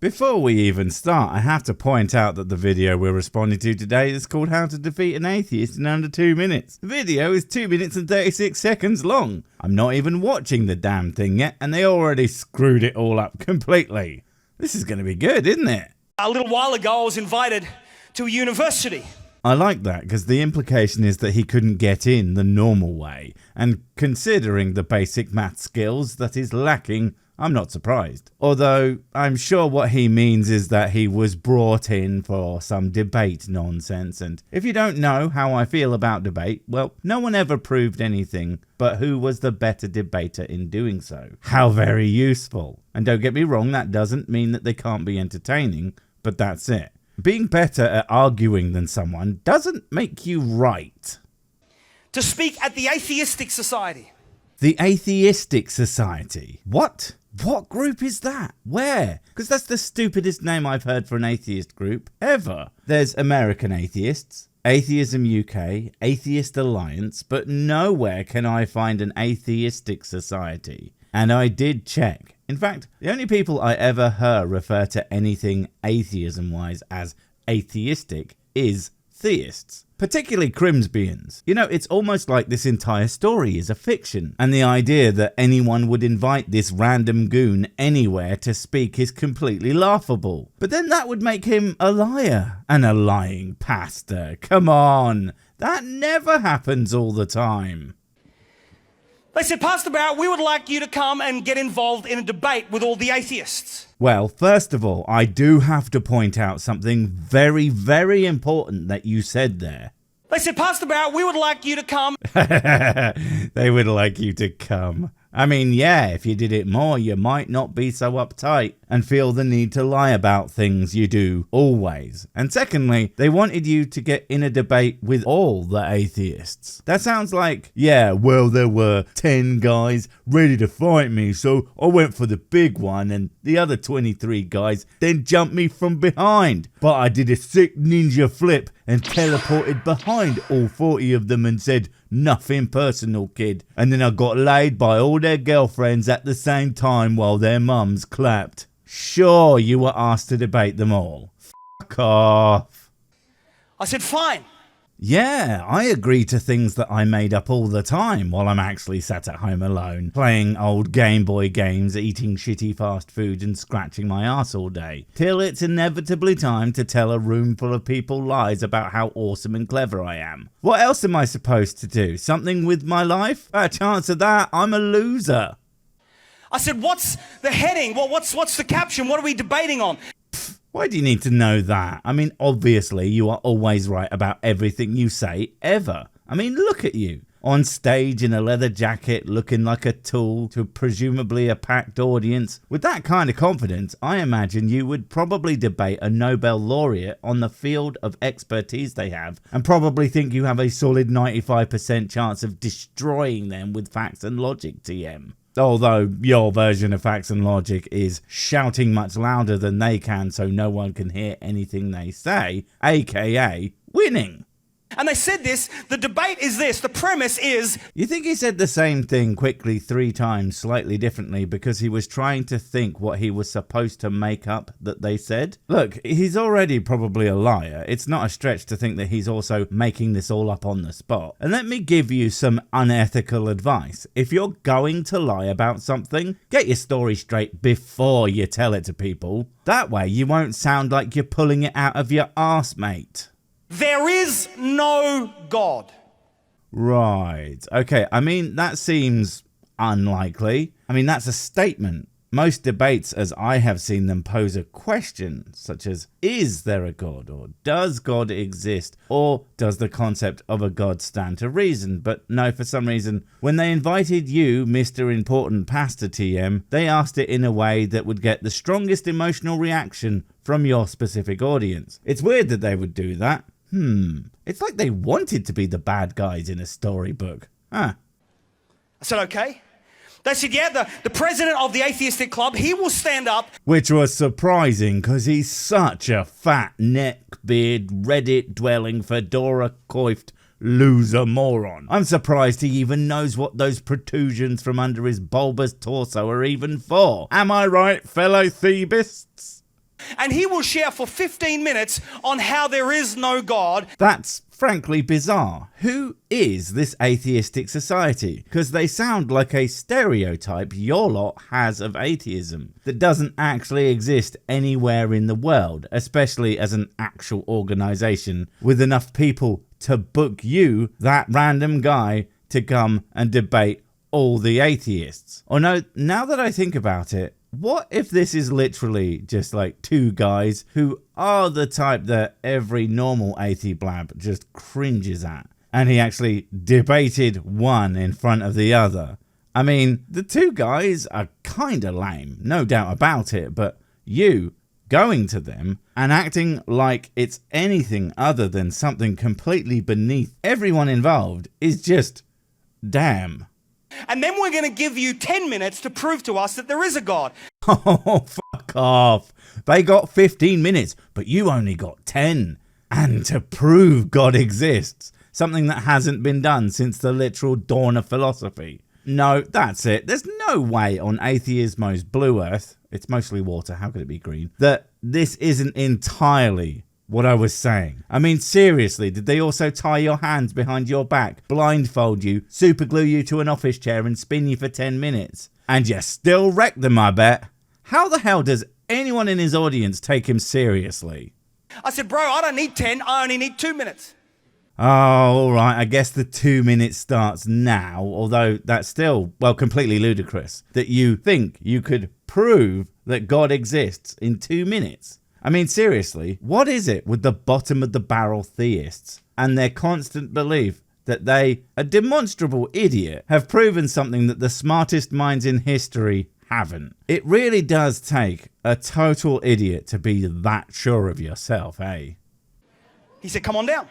Before we even start, I have to point out that the video we're responding to today is called How to Defeat an Atheist in Under 2 Minutes. The video is 2 minutes and 36 seconds long. I'm not even watching the damn thing yet, and they already screwed it all up completely. This is going to be good, isn't it? A little while ago, I was invited to a university. I like that because the implication is that he couldn't get in the normal way, and considering the basic math skills that he's lacking, I'm not surprised. Although, I'm sure what he means is that he was brought in for some debate nonsense, and if you don't know how I feel about debate, well, no one ever proved anything, but who was the better debater in doing so? How very useful. And don't get me wrong, that doesn't mean that they can't be entertaining, but that's it. Being better at arguing than someone doesn't make you right. To speak at the Atheistic Society. The Atheistic Society? What? What group is that? Where? Because that's the stupidest name I've heard for an atheist group ever. There's American Atheists, Atheism UK, Atheist Alliance, but nowhere can I find an Atheistic Society. And I did check. In fact, the only people I ever heard refer to anything atheism-wise as atheistic is theists. Particularly Crimsbians. You know, it's almost like this entire story is a fiction, and the idea that anyone would invite this random goon anywhere to speak is completely laughable. But then that would make him a liar, and a lying pastor. Come on, that never happens all the time. They said, Pastor Barrett, we would like you to come and get involved in a debate with all the atheists. Well, first of all, I do have to point out something very, very important that you said there. They said, Pastor Barrett, we would like you to come. They would like you to come. I mean, yeah, if you did it more, you might not be so uptight and feel the need to lie about things you do always. And secondly, they wanted you to get in a debate with all the atheists. That sounds like, yeah, well, there were 10 guys ready to fight me, so I went for the big one, and the other 23 guys then jumped me from behind. But I did a sick ninja flip and teleported behind all 40 of them and said, nothing personal, kid. And then I got laid by all their girlfriends at the same time while their mums clapped. Sure, you were asked to debate them all. Fuck off. I said, fine. Yeah, I agree to things that I made up all the time while I'm actually sat at home alone, playing old Game Boy games, eating shitty fast food and scratching my ass all day, till it's inevitably time to tell a room full of people lies about how awesome and clever I am. What else am I supposed to do? Something with my life? A chance of that, I'm a loser. I said, what's the heading? Well, what's the caption? What are we debating on? Why do you need to know that? I mean, obviously, you are always right about everything you say, ever. I mean, look at you. On stage in a leather jacket, looking like a tool to presumably a packed audience. With that kind of confidence, I imagine you would probably debate a Nobel laureate on the field of expertise they have, and probably think you have a solid 95% chance of destroying them with facts and logic, TM. Although your version of facts and logic is shouting much louder than they can so no one can hear anything they say, aka winning. And they said this, the debate is this, the premise is... You think he said the same thing quickly 3 times, slightly differently, because he was trying to think what he was supposed to make up that they said? Look, he's already probably a liar. It's not a stretch to think that he's also making this all up on the spot. And let me give you some unethical advice. If you're going to lie about something, get your story straight before you tell it to people. That way you won't sound like you're pulling it out of your arse, mate. There is no God. Right. Okay, I mean, that seems unlikely. I mean, that's a statement. Most debates, as I have seen them, pose a question, such as, is there a God? Or does God exist? Or does the concept of a God stand to reason? But no, for some reason, when they invited you, Mr. Important Pastor TM, they asked it in a way that would get the strongest emotional reaction from your specific audience. It's weird that they would do that. It's like they wanted to be the bad guys in a storybook. Huh. I said, okay. They said, yeah, the president of the atheistic club, he will stand up. Which was surprising because he's such a fat neckbeard, Reddit-dwelling, fedora-coiffed loser moron. I'm surprised he even knows what those protrusions from under his bulbous torso are even for. Am I right, fellow Thebists? And he will share for 15 minutes on how there is no God. That's frankly bizarre. Who is this atheistic society? Because they sound like a stereotype your lot has of atheism that doesn't actually exist anywhere in the world, especially as an actual organization with enough people to book you, that random guy, to come and debate all the atheists. Or no, now that I think about it, what if this is literally just like two guys who are the type that every normal athi-blab just cringes at, and he actually debated one in front of the other? I mean, the two guys are kinda lame, no doubt about it, but you going to them and acting like it's anything other than something completely beneath everyone involved is just damn. And then we're going to give you 10 minutes to prove to us that there is a God. Oh, fuck off. They got 15 minutes, but you only got 10. And to prove God exists, something that hasn't been done since the literal dawn of philosophy. No, that's it. There's no way on Atheismo's blue earth, it's mostly water, how could it be green, that this isn't entirely what I was saying. I mean, seriously, did they also tie your hands behind your back, blindfold you, superglue you to an office chair and spin you for 10 minutes? And you still wreck them, I bet. How the hell does anyone in his audience take him seriously? I said, bro, I don't need 10, I only need 2 minutes. Oh, alright, I guess the 2 minutes starts now, although that's still, well, completely ludicrous, that you think you could prove that God exists in 2 minutes. I mean, seriously, what is it with the bottom of the barrel theists and their constant belief that they, a demonstrable idiot, have proven something that the smartest minds in history haven't? It really does take a total idiot to be that sure of yourself, eh? He said, come on down.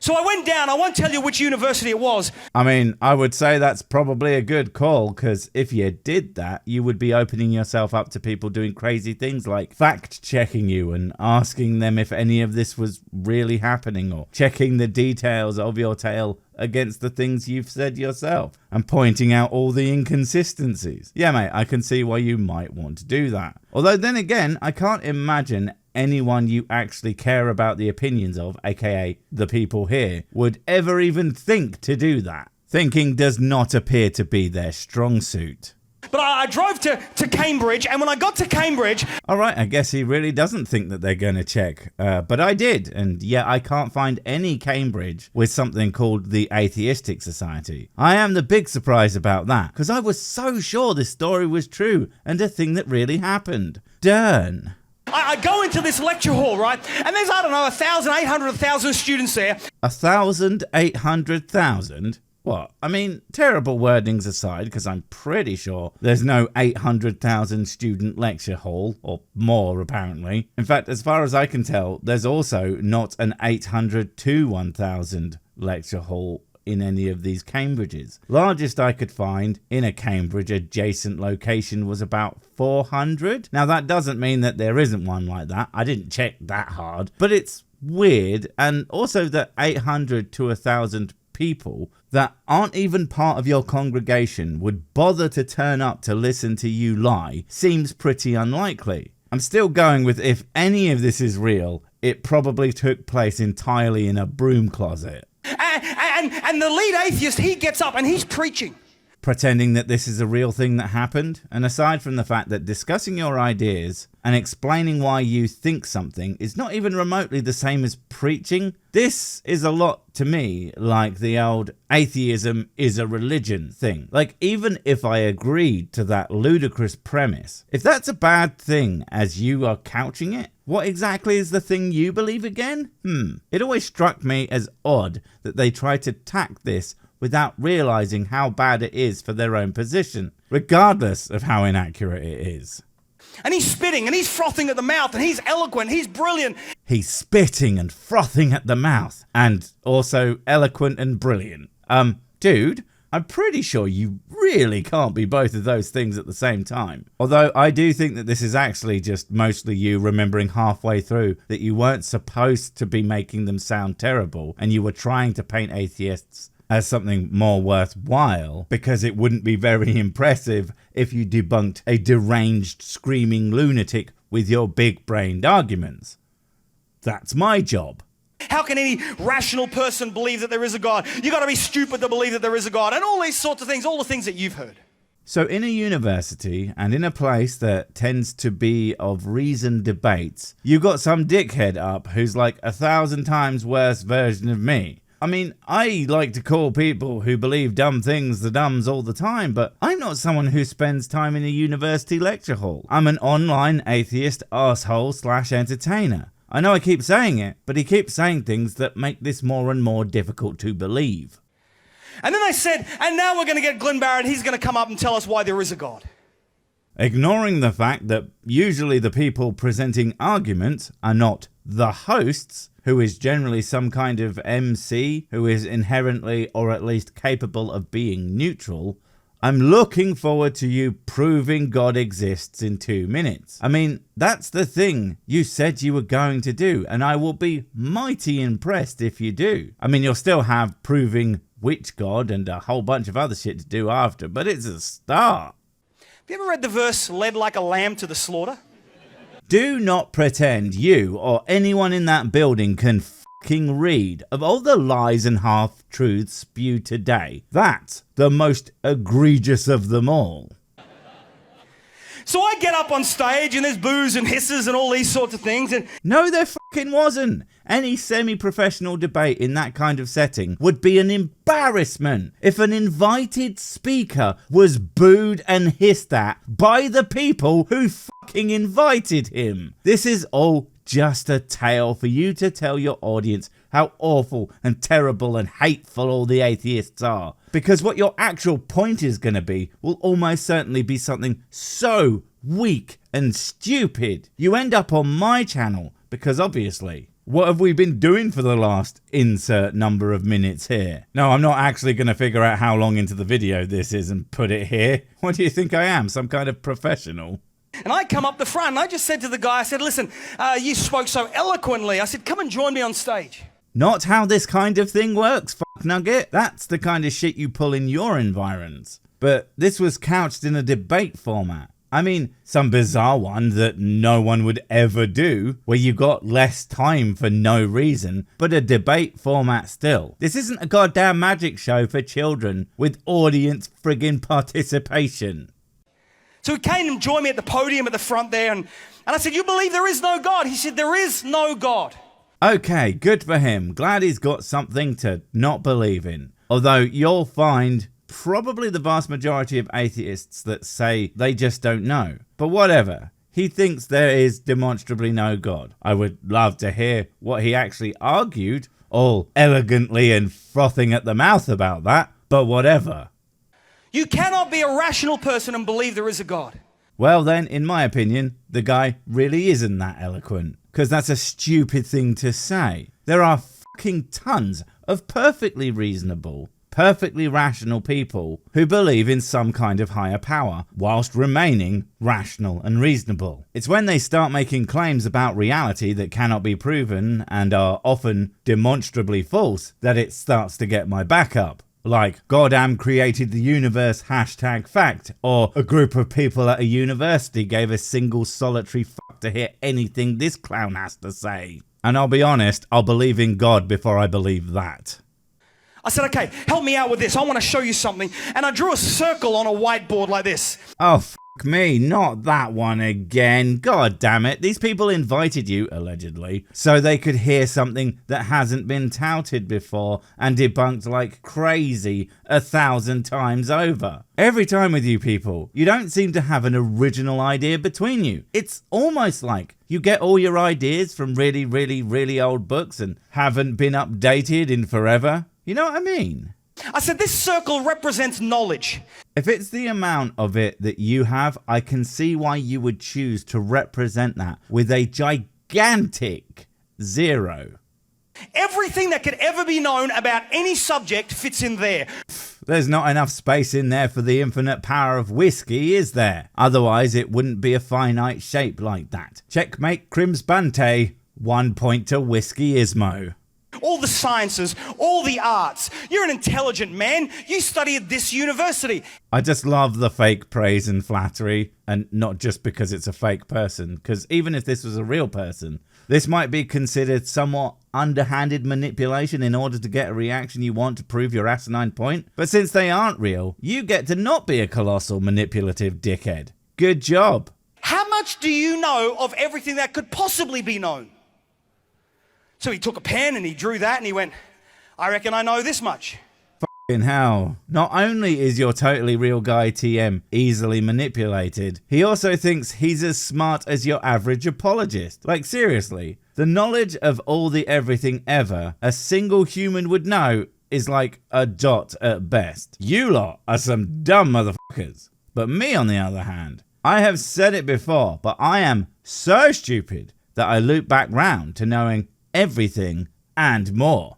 So I went down. I won't tell you which university it was. I mean, I would say that's probably a good call, because if you did that, you would be opening yourself up to people doing crazy things like fact-checking you and asking them if any of this was really happening, or checking the details of your tale against the things you've said yourself and pointing out all the inconsistencies. Yeah, mate, I can see why you might want to do that. Although then again, I can't imagine anyone you actually care about the opinions of, aka the people here, would ever even think to do that. Thinking does not appear to be their strong suit. But I drove to Cambridge, and when I got to Cambridge... Alright, I guess he really doesn't think that they're going to check. But I did, and yeah, I can't find any Cambridge with something called the Atheistic Society. I am the big surprise about that, because I was so sure this story was true, and a thing that really happened. Darn. I go into this lecture hall, right? And there's, I don't know, 1,800, 1,000 students there. 1,800,000? What? I mean, terrible wordings aside, because I'm pretty sure there's no 800,000 student lecture hall, or more apparently. In fact, as far as I can tell, there's also not an 800 to 1,000 lecture hall in any of these Cambridges. Largest I could find in a Cambridge adjacent location was about 400. Now that doesn't mean that there isn't one like that. I didn't check that hard, but it's weird. And also that 800 to 1,000 people that aren't even part of your congregation would bother to turn up to listen to you lie seems pretty unlikely. I'm still going with, if any of this is real, it probably took place entirely in a broom closet. And the lead atheist, he gets up and he's preaching. Pretending that this is a real thing that happened. And aside from the fact that discussing your ideas and explaining why you think something is not even remotely the same as preaching, this is a lot to me like the old atheism is a religion thing. Like, even if I agreed to that ludicrous premise, if that's a bad thing as you are couching it, what exactly is the thing you believe again? It always struck me as odd that they try to tack this without realizing how bad it is for their own position, regardless of how inaccurate it is. And he's spitting and he's frothing at the mouth and he's eloquent, he's brilliant. He's spitting and frothing at the mouth and also eloquent and brilliant. Dude, I'm pretty sure you really can't be both of those things at the same time. Although I do think that this is actually just mostly you remembering halfway through that you weren't supposed to be making them sound terrible and you were trying to paint atheists as something more worthwhile, because it wouldn't be very impressive if you debunked a deranged screaming lunatic with your big-brained arguments. That's my job. How can any rational person believe that there is a God? You got to be stupid to believe that there is a God, and all these sorts of things, all the things that you've heard. So in a university, and in a place that tends to be of reasoned debates, you've got some dickhead up who's like 1,000 times worse version of me. I mean, I like to call people who believe dumb things the dumbs all the time, but I'm not someone who spends time in a university lecture hall. I'm an online atheist arsehole/entertainer. I know I keep saying it, but he keeps saying things that make this more and more difficult to believe. And then they said, and now we're going to get Glenn Barrett, he's going to come up and tell us why there is a God. Ignoring the fact that usually the people presenting arguments are not the hosts, who is generally some kind of MC who is inherently or at least capable of being neutral, I'm looking forward to you proving God exists in 2 minutes. I mean, that's the thing you said you were going to do, and I will be mighty impressed if you do. I mean, you'll still have proving which God and a whole bunch of other shit to do after, but it's a start. Have you ever read the verse, led like a lamb to the slaughter? Do not pretend you or anyone in that building can fucking read. Of all the lies and half-truths spewed today, that's the most egregious of them all. So I get up on stage and there's boos and hisses and all these sorts of things, and No, there fucking wasn't. Any semi-professional debate in that kind of setting would be an embarrassment if an invited speaker was booed and hissed at by the people who fucking invited him. This is all just a tale for you to tell your audience how awful and terrible and hateful all the atheists are. Because what your actual point is going to be will almost certainly be something so weak and stupid. You end up on my channel because obviously, what have we been doing for the last insert number of minutes here? No, I'm not actually going to figure out how long into the video this is and put it here. What do you think I am, some kind of professional? And I come up the front and I just said to the guy, I said, listen, you spoke so eloquently. I said, come and join me on stage. Not how this kind of thing works, fuck nugget. That's the kind of shit you pull in your environs. But this was couched in a debate format. I mean, some bizarre one that no one would ever do, where you got less time for no reason, but a debate format still. This isn't a goddamn magic show for children with audience friggin' participation. So he came and joined me at the podium at the front there, and I said, you believe there is no God? He said, there is no God. Okay, good for him. Glad he's got something to not believe in. Although you'll find probably the vast majority of atheists that say they just don't know. But whatever. He thinks there is demonstrably no God. I would love to hear what he actually argued, all elegantly and frothing at the mouth about that, but whatever. You cannot be a rational person and believe there is a God. Well then, in my opinion, the guy really isn't that eloquent. Because that's a stupid thing to say. There are fucking tons of perfectly reasonable, perfectly rational people who believe in some kind of higher power, whilst remaining rational and reasonable. It's when they start making claims about reality that cannot be proven and are often demonstrably false that it starts to get my back up. Like, Goddamn created the universe #fact, or a group of people at a university gave a single solitary fuck to hear anything this clown has to say. And I'll be honest, I'll believe in God before I believe that. I said, okay, help me out with this. I want to show you something. And I drew a circle on a whiteboard like this. Oh, fuck me, not that one again. God damn it. These people invited you, allegedly, so they could hear something that hasn't been touted before and debunked like crazy 1,000 times over. Every time with you people, you don't seem to have an original idea between you. It's almost like you get all your ideas from really, really, really old books and haven't been updated in forever. You know what I mean? I said, this circle represents knowledge. If it's the amount of it that you have, I can see why you would choose to represent that with a gigantic 0. Everything that could ever be known about any subject fits in there. There's not enough space in there for the infinite power of whiskey, is there? Otherwise, it wouldn't be a finite shape like that. Checkmate Crims Bante. 1 point to Whiskey Ismo. all the sciences, all the arts. You're an intelligent man. You study at this university. I just love the fake praise and flattery, and not just because it's a fake person, because even if this was a real person, this might be considered somewhat underhanded manipulation in order to get a reaction you want to prove your asinine point. But since they aren't real, you get to not be a colossal manipulative dickhead. Good job. How much do you know of everything that could possibly be known? So he took a pen and he drew that and he went, I reckon I know this much. F***ing hell. Not only is your totally real guy TM easily manipulated, he also thinks he's as smart as your average apologist. Like seriously, the knowledge of all the everything ever a single human would know is like a dot at best. You lot are some dumb motherfuckers. But me on the other hand, I have said it before, but I am so stupid that I loop back round to knowing everything and more.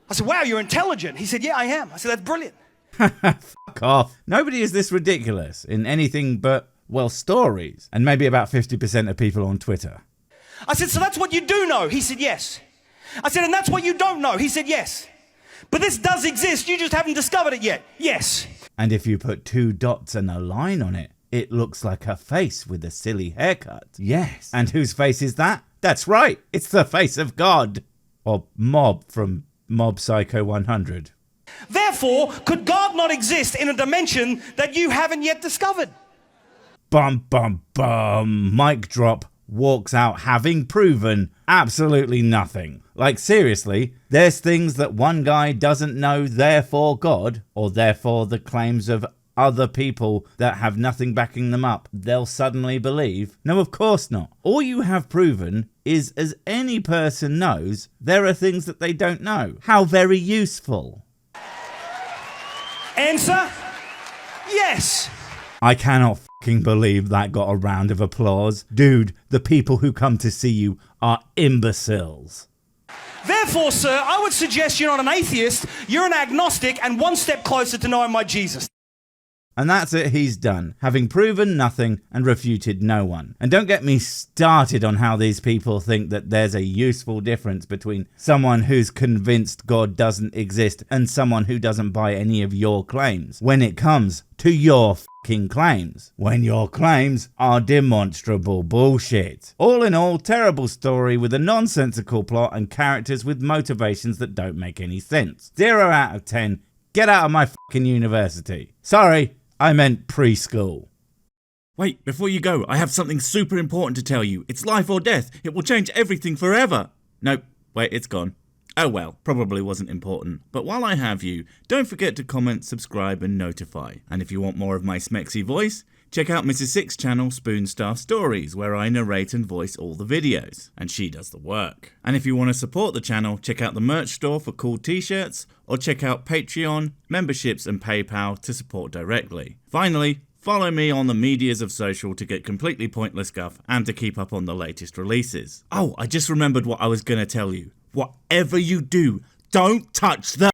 I said, wow, you're intelligent. He said, yeah, I am. I said, that's brilliant. Fuck off. Nobody is this ridiculous in anything but, well, stories. And maybe about 50% of people on Twitter. I said, so that's what you do know? He said, yes. I said, and that's what you don't know? He said, yes. But this does exist. You just haven't discovered it yet. Yes. And if you put 2 dots and a line on it, it looks like a face with a silly haircut. Yes. And whose face is that? That's right. It's the face of God. Or Mob from Mob Psycho 100. Therefore, could God not exist in a dimension that you haven't yet discovered? Bum, bum, bum. Mic drop. Walks out having proven absolutely nothing. Like seriously, there's things that one guy doesn't know, therefore God, or therefore the claims of other people that have nothing backing them up, they'll suddenly believe. No, of course not. All you have proven is, as any person knows, there are things that they don't know. How very useful. Answer? Yes. I cannot fucking believe that got a round of applause. Dude, the people who come to see you are imbeciles. Therefore, sir, I would suggest you're not an atheist, you're an agnostic and one step closer to knowing my Jesus. And that's it, he's done, having proven nothing and refuted no one. And don't get me started on how these people think that there's a useful difference between someone who's convinced God doesn't exist and someone who doesn't buy any of your claims. When it comes to your fucking claims. When your claims are demonstrable bullshit. All in all, terrible story with a nonsensical plot and characters with motivations that don't make any sense. 0 out of 10. Get out of my fucking university. Sorry. I meant preschool. Wait, before you go, I have something super important to tell you. It's life or death. It will change everything forever. Nope, wait, it's gone. Oh well, probably wasn't important. But while I have you, don't forget to comment, subscribe and notify. And if you want more of my smexy voice, check out Mrs. Six's channel Spoonstaff Stories, where I narrate and voice all the videos, and she does the work. And if you want to support the channel, check out the merch store for cool t-shirts, or check out Patreon, memberships and PayPal to support directly. Finally, follow me on the medias of social to get completely pointless guff and to keep up on the latest releases. Oh, I just remembered what I was going to tell you. Whatever you do, don't touch the